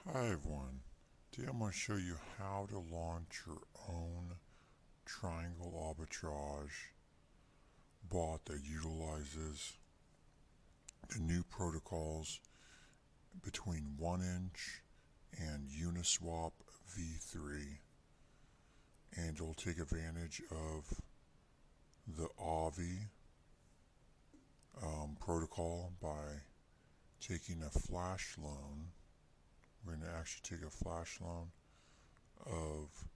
Hi everyone, today I'm going to show you how to launch your own triangle arbitrage bot that utilizes the new protocols between 1inch and UniSwap v3, and it'll take advantage of the AAVE protocol by taking a flash loan. We're going to actually take a flash loan of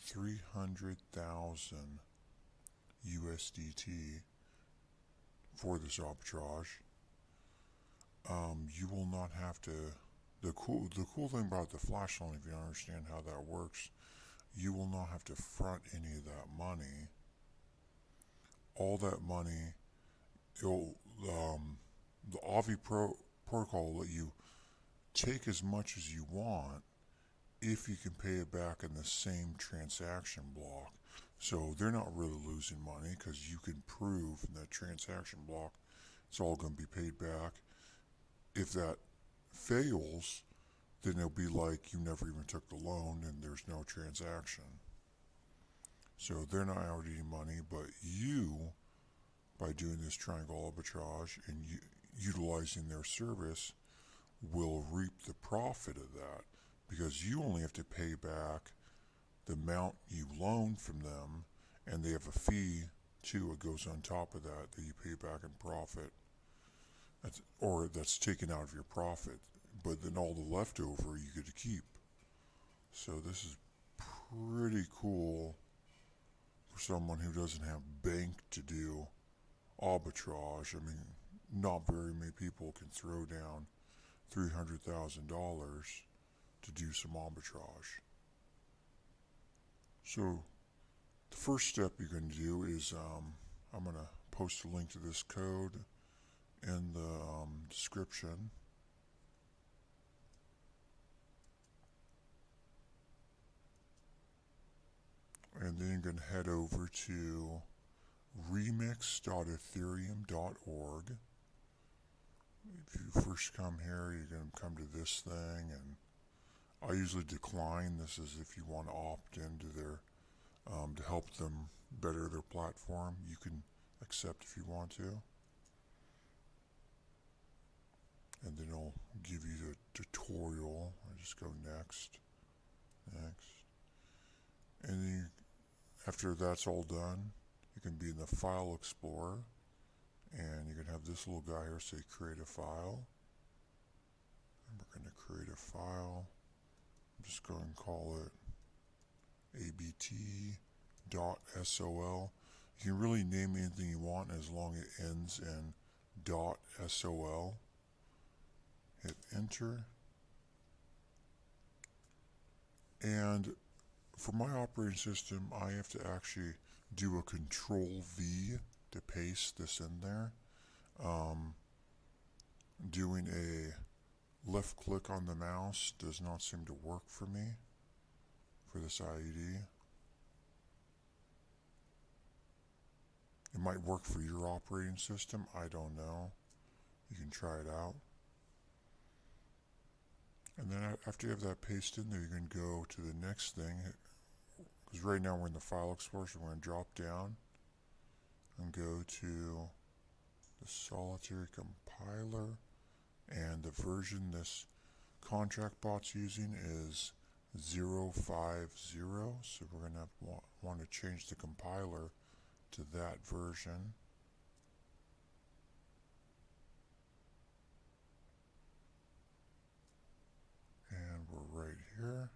300,000 USDT for this arbitrage. You will not have to. The cool thing about the flash loan, if you understand how that works, you will not have to front any of that money. All that money, it'll the AAVE protocol will let you take as much as you want if you can pay it back in the same transaction block. So they're not really losing money because you can prove in that transaction block it's all going to be paid back. If that fails, then it'll be like you never even took the loan and there's no transaction. So they're not out any money, but you, by doing this triangle arbitrage and utilizing their service, will reap the profit of that, because you only have to pay back the amount you loan from them, and they have a fee too. It goes on top of that you pay back in profit, that's taken out of your profit. But then all the leftover you get to keep. So this is pretty cool for someone who doesn't have bank to do arbitrage. I mean, not very many people can throw down $300,000 to do some arbitrage. So the first step you're going to do is I'm going to post a link to this code in the description. And then you're going to head over to remix.ethereum.org. If you first come here, you're going to come to this thing, and I usually decline. This is if you want to opt into their to help them better their platform. You can accept if you want to, and then it'll give you the tutorial. I just go next, and then after that's all done, you can be in the File Explorer, and you can have this little guy here say Create a File. And we're going to create a file. I'm just going to call it abt.sol. You can really name anything you want as long as it ends in .sol. Hit enter. And for my operating system, I have to actually do a Control V to paste this in there. Doing a left click on the mouse does not seem to work for me for this IED. It might work for your operating system, I don't know. You can try it out. And then after you have that pasted in there, you're going to go to the next thing. Because right now we're in the File Explorer, so we're going to drop down and go to the solitary compiler. And the version this contract bot's using is 050. So we're going to want to change the compiler to that version. And we're right here.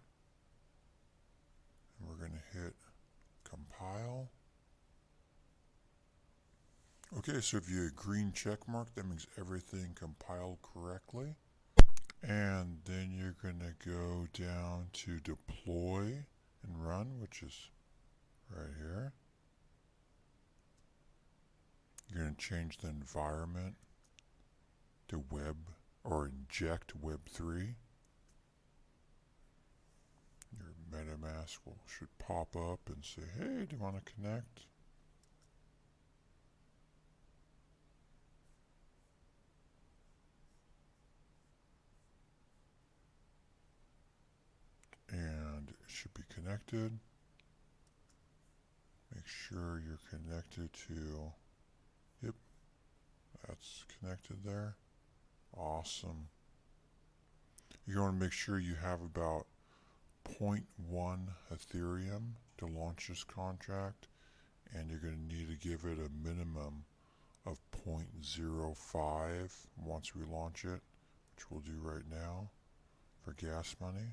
And we're going to hit compile. Okay, so if you hit a green check mark, that means everything compiled correctly. And then you're going to go down to deploy and run, which is right here. You're going to change the environment to web or inject web3. Your MetaMask should pop up and say, hey, do you want to connect? connected. Make sure you're connected to, yep, that's connected there. Awesome. You're going to make sure you have about 0.1 Ethereum to launch this contract, and you're going to need to give it a minimum of 0.05 once we launch it, which we'll do right now for gas money.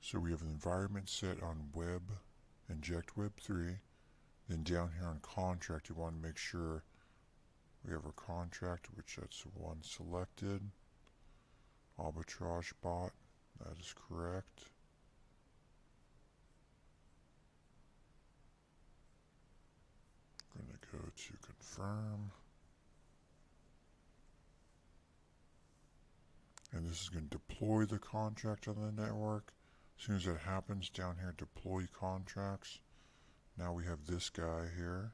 So we have an environment set on web, inject web 3. Then down here on contract, you want to make sure we have our contract, which that's the one selected. Arbitrage bot, that is correct. I'm going to go to confirm. And this is going to deploy the contract on the network. As soon as that happens, down here, deploy contracts. Now we have this guy here.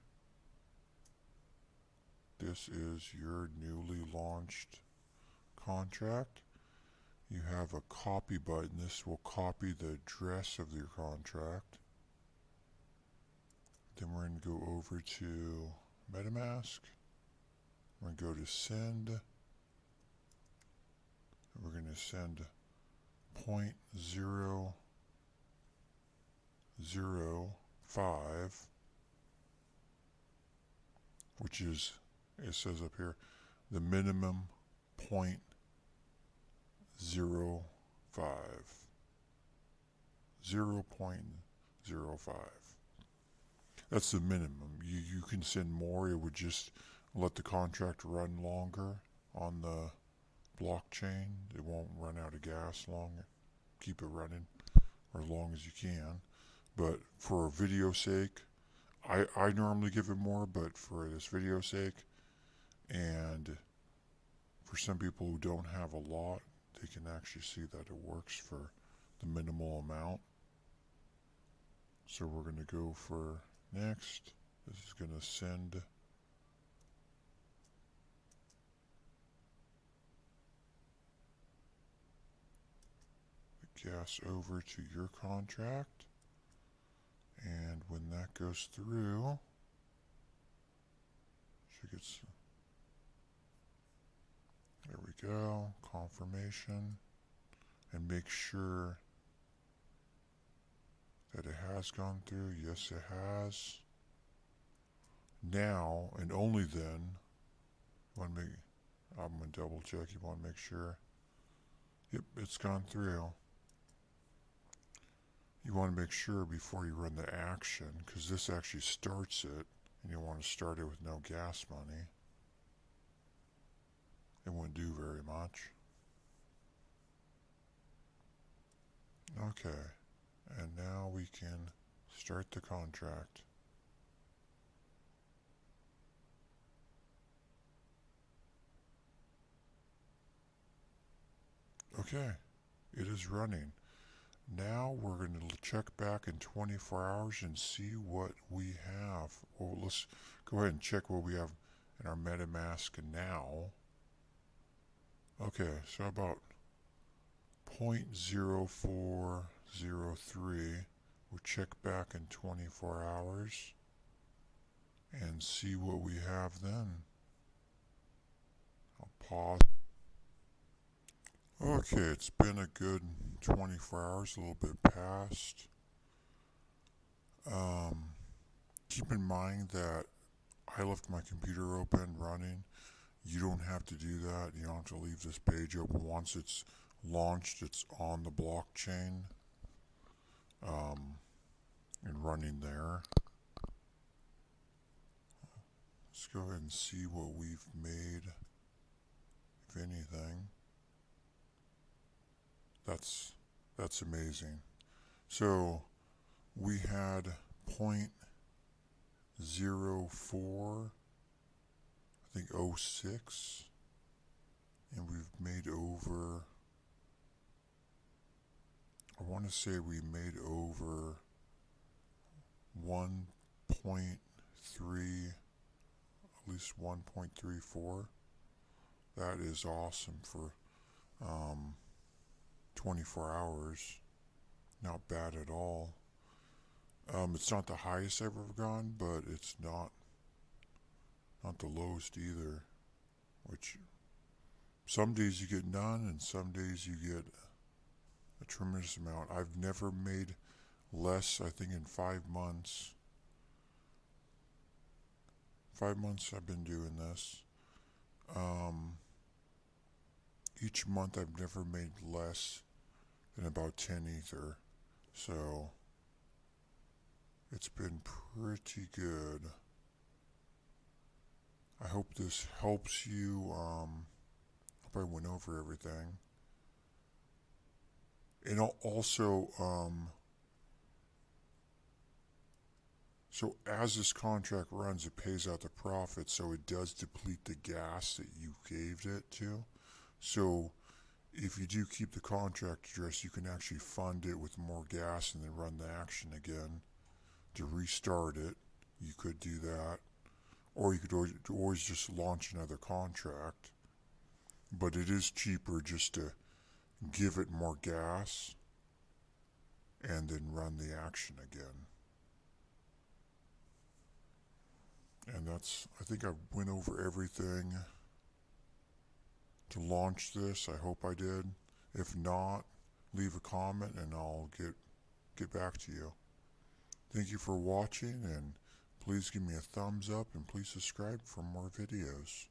This is your newly launched contract. You have a copy button. This will copy the address of your contract. Then we're going to go over to MetaMask. We're going to go to send. We're going to send 0.005, which is, it says up here, the minimum 0.05. 0.05. That's the minimum. You can send more. It would just let the contract run longer on the blockchain. It won't run out of gas longer. Keep it running for as long as you can. But for video sake, I normally give it more, but for this video sake, and for some people who don't have a lot, they can actually see that it works for the minimal amount. So we're going to go for next. This is going to send the gas over to your contract. And when that goes through, should get some, there we go, confirmation, and make sure that it has gone through. Yes, it has. Now, and only then, I'm going to double check. You want to make sure. Yep, it's gone through. You want to make sure before you run the action, because this actually starts it, and you want to start it with no gas money. It won't do very much. Okay, and now we can start the contract. Okay, it is running. Now we're going to check back in 24 hours and see what we have. Well, let's go ahead and check what we have in our MetaMask now. Okay, so about 0.0403. We'll check back in 24 hours and see what we have then. I'll pause. Okay, it's been a good 24 hours, a little bit past. Keep in mind that I left my computer open, running. You don't have to do that. You don't have to leave this page open. Once it's launched, it's on the blockchain and running there. Let's go ahead and see what we've made, if anything. That's amazing. So we had 0.04, I think 06, and we've made over, I want to say we made over 1.3, at least 1.34. That is awesome for 24 hours. not bad at all. It's not the highest I've ever gone, but it's not the lowest either. Which some days you get none, and some days you get a tremendous amount. I've never made less, I think, in 5 months. 5 months I've been doing this. Um, each month I've never made less than about 10 ether. So it's been pretty good. I hope this helps you. Hope I went over everything. And also, so as this contract runs, it pays out the profit, so it does deplete the gas that you gave it to. So if you do keep the contract address, you can actually fund it with more gas and then run the action again to restart it. You could do that. Or you could always just launch another contract. But it is cheaper just to give it more gas and then run the action again. And I think I went over everything to launch this. I hope I did. If not, leave a comment and I'll get back to you. Thank you for watching, and please give me a thumbs up and please subscribe for more videos.